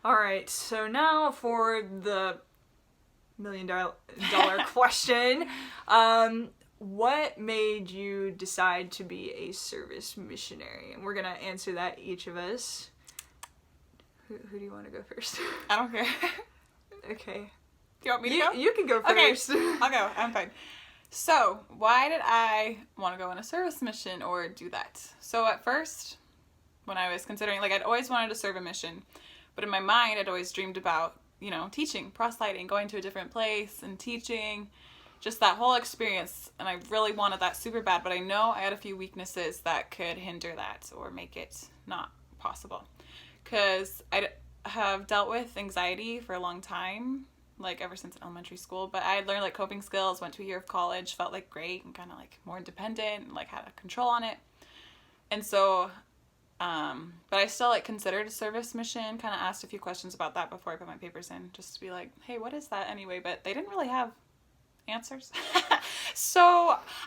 All right, so now for the $1 million question. What made you decide to be a service missionary? And we're going to answer that, each of us. Who do you want to go first? I don't care. Okay. Do you want me to go? You can go first. Okay, I'll go. I'm fine. So, why did I want to go on a service mission or do that? So, at first, when I was considering, like, I'd always wanted to serve a mission. But in my mind, I'd always dreamed about, teaching, proselyting, going to a different place and teaching. Just that whole experience. And I really wanted that super bad. But I know I had a few weaknesses that could hinder that or make it not possible. Because I have dealt with anxiety for a long time, like ever since elementary school, but I had learned like coping skills, went to a year of college, felt like great and kind of like more independent and like had a control on it. And so, but I still like considered a service mission, kind of asked a few questions about that before I put my papers in, just to be like, hey, what is that anyway? But they didn't really have answers. So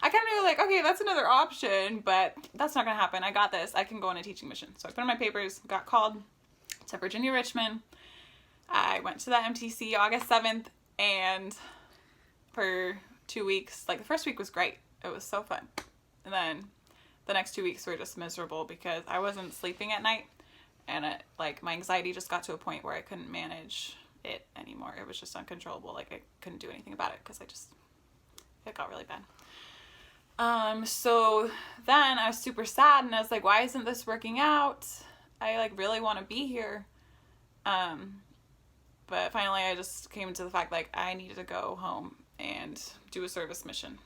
I kind of knew like, okay, that's another option, but that's not going to happen. I got this. I can go on a teaching mission. So I put in my papers, got called to Virginia Richmond. I went to the MTC August 7th, and for 2 weeks, like the first week was great. It was so fun. And then the next 2 weeks were just miserable because I wasn't sleeping at night, and my anxiety just got to a point where I couldn't manage it anymore. It was just uncontrollable. Like I couldn't do anything about it because it got really bad. So then I was super sad, and I was like, why isn't this working out? I like really want to be here. But finally I just came to the fact like I needed to go home and do a service mission.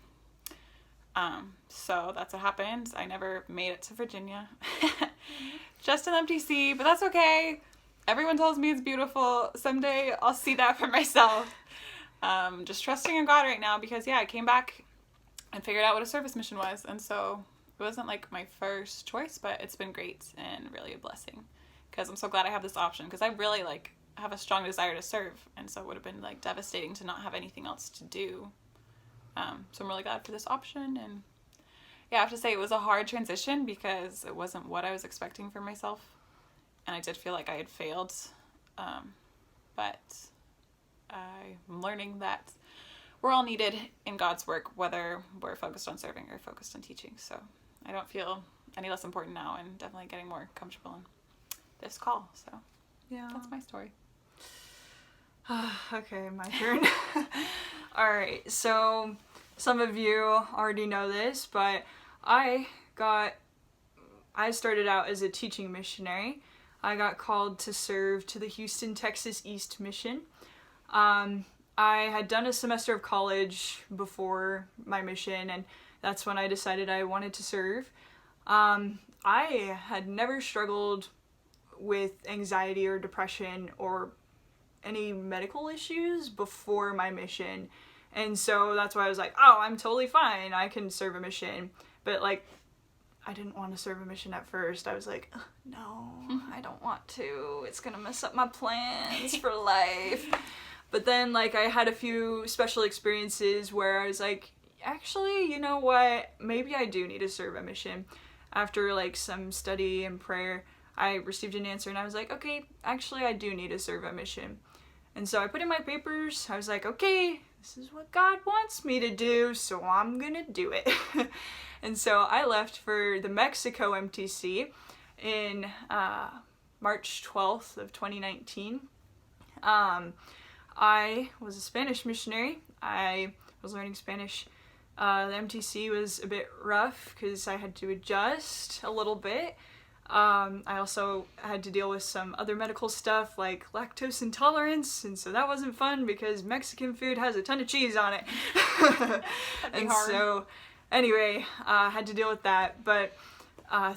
So that's what happened. I never made it to Virginia. Just an MTC, but that's okay. Everyone tells me it's beautiful. Someday I'll see that for myself. Just trusting in God right now because I came back and figured out what a service mission was. And so it wasn't like my first choice, but it's been great and really a blessing because I'm so glad I have this option because I really have a strong desire to serve. And so it would have been like devastating to not have anything else to do. So I'm really glad for this option. And I have to say it was a hard transition because it wasn't what I was expecting for myself. And I did feel like I had failed. But I'm learning that we're all needed in God's work, whether we're focused on serving or focused on teaching. So I don't feel any less important now and definitely getting more comfortable in this call. So that's my story. Okay, my turn. All right, so some of you already know this, but I started out as a teaching missionary. I got called to serve to the Houston, Texas East Mission. I had done a semester of college before my mission, and that's when I decided I wanted to serve. I had never struggled with anxiety or depression or any medical issues before my mission. And so that's why I was like, oh, I'm totally fine. I can serve a mission. But I didn't want to serve a mission at first. I was like, no, I don't want to. It's going to mess up my plans for life. But then I had a few special experiences where I was like, actually, you know what? Maybe I do need to serve a mission. After some study and prayer, I received an answer and I was like, okay, actually I do need to serve a mission. And so I put in my papers. I was like, okay, this is what God wants me to do, so I'm gonna do it. And so I left for the Mexico MTC in March 12th of 2019. I was a Spanish missionary. I was learning Spanish. The MTC was a bit rough because I had to adjust a little bit. I also had to deal with some other medical stuff like lactose intolerance, and so that wasn't fun because Mexican food has a ton of cheese on it. And hard. So anyway, I had to deal with that. But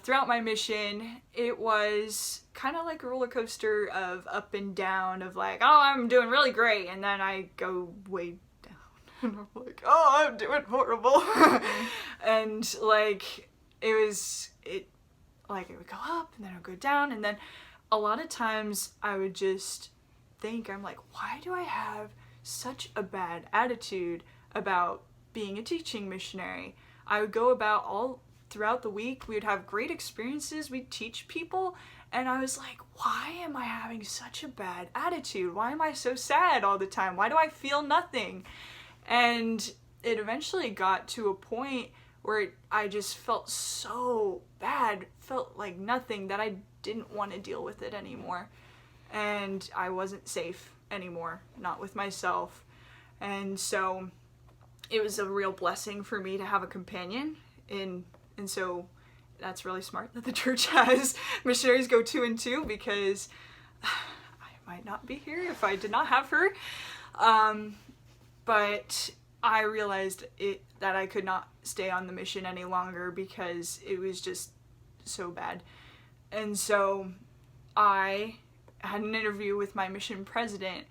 throughout my mission, it was kind of like a roller coaster of up and down of oh, I'm doing really great, and then I go way down and I'm like, oh, I'm doing horrible. And it would go up and then it would go down, and then a lot of times I would just think, I'm like, why do I have such a bad attitude about being a teaching missionary? I would go about all throughout the week, we would have great experiences, we'd teach people, And I was like, why am I having such a bad attitude? Why am I so sad all the time? Why do I feel nothing? And it eventually got to a point where I just felt so bad, felt like nothing, that I didn't want to deal with it anymore. And I wasn't safe anymore, not with myself. And so it was a real blessing for me to have a companion. And so that's really smart that the church has missionaries go 2 and 2, because I might not be here if I did not have her. But I realized that I could not stay on the mission any longer because it was just so bad. And so I had an interview with my mission president,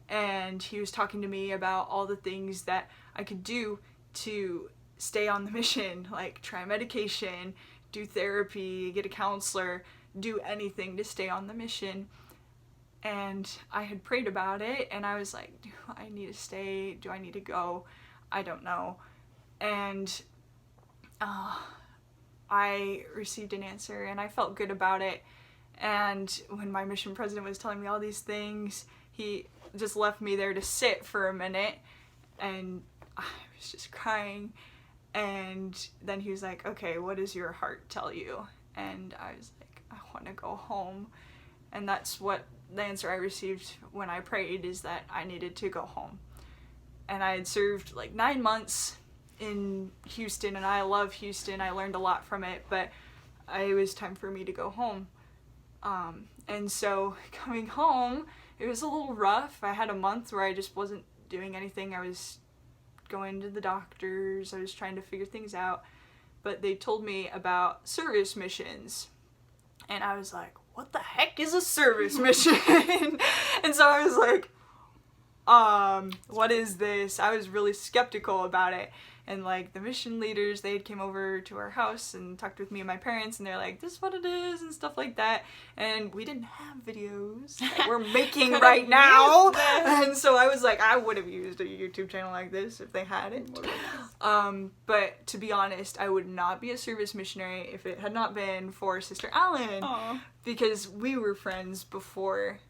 and he was talking to me about all the things that I could do to stay on the mission, like try medication, do therapy, get a counselor, do anything to stay on the mission. And I had prayed about it, and I was like, do I need to stay? Do I need to go? I don't know. And I received an answer, and I felt good about it. And when my mission president was telling me all these things, he just left me there to sit for a minute, and I was just crying. And then he was like, okay, what does your heart tell you? And I was like, I want to go home. And that's what the answer I received when I prayed, is that I needed to go home. And I had served like 9 months in Houston, and I love Houston. I learned a lot from it, but it was time for me to go home. And so coming home, it was a little rough. I had a month where I just wasn't doing anything. I was going to the doctors. I was trying to figure things out. But they told me about service missions. And I was like, what the heck is a service mission? And so I was like, what is this? I was really skeptical about it. And like the mission leaders, they came over to our house and talked with me and my parents, and they're like, this is what it is and stuff like that. And we didn't have videos that we're making right now. And so I was like, I would have used a YouTube channel like this if they had it. But to be honest, I would not be a service missionary if it had not been for Sister Allen. Aww. Because we were friends before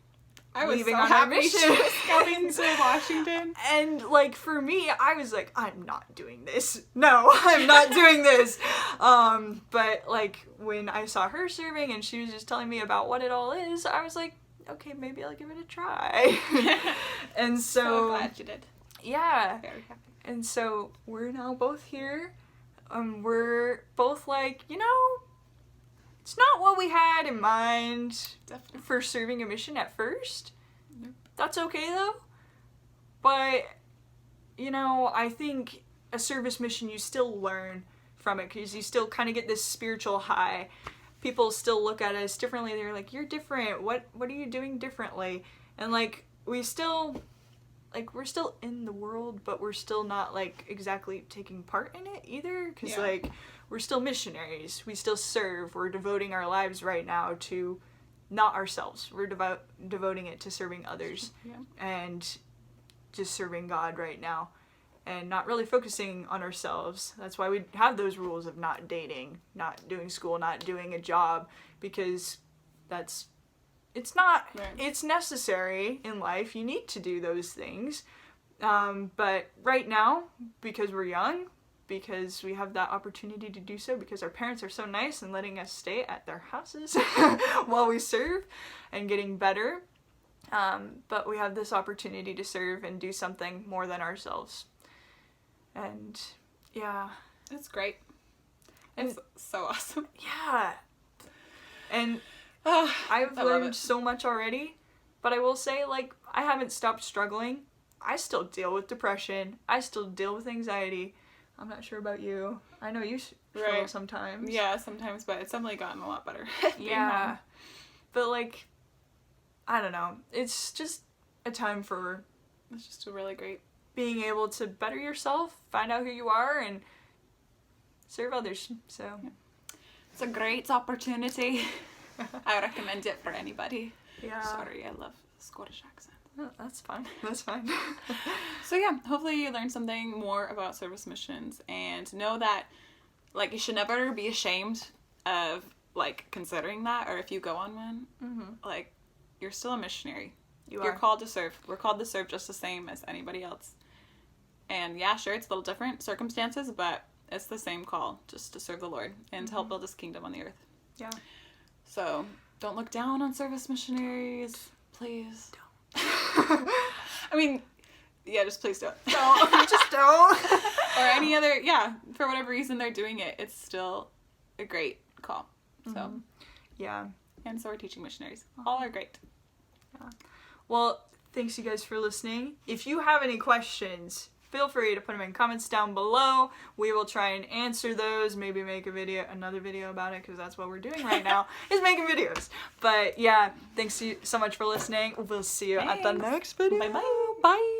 I was leaving so on happy our mission. she was coming to Washington. And like for me, I was like, I'm not doing this. No, I'm not doing this. But like when I saw her serving and she was just telling me about what it all is, I was like, okay, maybe I'll give it a try. And So glad you did. Yeah. Very happy. And so we're now both here. We're both like, you know, it's not what we had in mind Definitely. for serving a mission at first. Nope. That's okay though. But, you know, I think a service mission, you still learn from it because you still kind of get this spiritual high. People still look at us differently. They're like, you're different. What are you doing differently? And like, we're still in the world, but we're still not like exactly taking part in it either. Because like, we're still missionaries. We still serve. We're devoting our lives right now to not ourselves. We're devoting it to serving others and just serving God right now and not really focusing on ourselves. That's why we have those rules of not dating, not doing school, not doing a job, because it's necessary in life. You need to do those things. But right now, because we're young, because we have that opportunity to do so, because our parents are so nice and letting us stay at their houses while we serve and getting better. But we have this opportunity to serve and do something more than ourselves. And yeah. It's great. And it's so awesome. Yeah. And I've learned so much already, but I will say, like, I haven't stopped struggling. I still deal with depression. I still deal with anxiety. I'm not sure about you. I know you struggle sometimes. Yeah, sometimes, but it's definitely gotten a lot better. Yeah. But, like, I don't know. It's just a time for... It's just a really great... being able to better yourself, find out who you are, and serve others. So it's a great opportunity. I recommend it for anybody. Yeah. Sorry, I love Scottish accent. Oh, that's fine. That's fine. So yeah, hopefully you learned something more about service missions and know that, like, you should never be ashamed of, like considering that, or if you go on one, Mm-hmm. like you're still a missionary. You're You're called to serve. We're called to serve just the same as anybody else. And yeah, sure, it's a little different circumstances, but it's the same call, just to serve the Lord and to help build His kingdom on the earth. Yeah. So don't look down on service missionaries, please. Don't. I mean, yeah, just please don't. Don't. Just don't. Or any other, yeah, for whatever reason they're doing it, it's still a great call. So, Yeah. and so are teaching missionaries. All are great. Well, thanks you guys for listening. If you have any questions, feel free to put them in comments down below. We will try and answer those. Maybe make another video about it, because that's what we're doing right now, is making videos. But yeah, thanks so much for listening. We'll see you at the Thanks. next video. Bye-bye. Bye.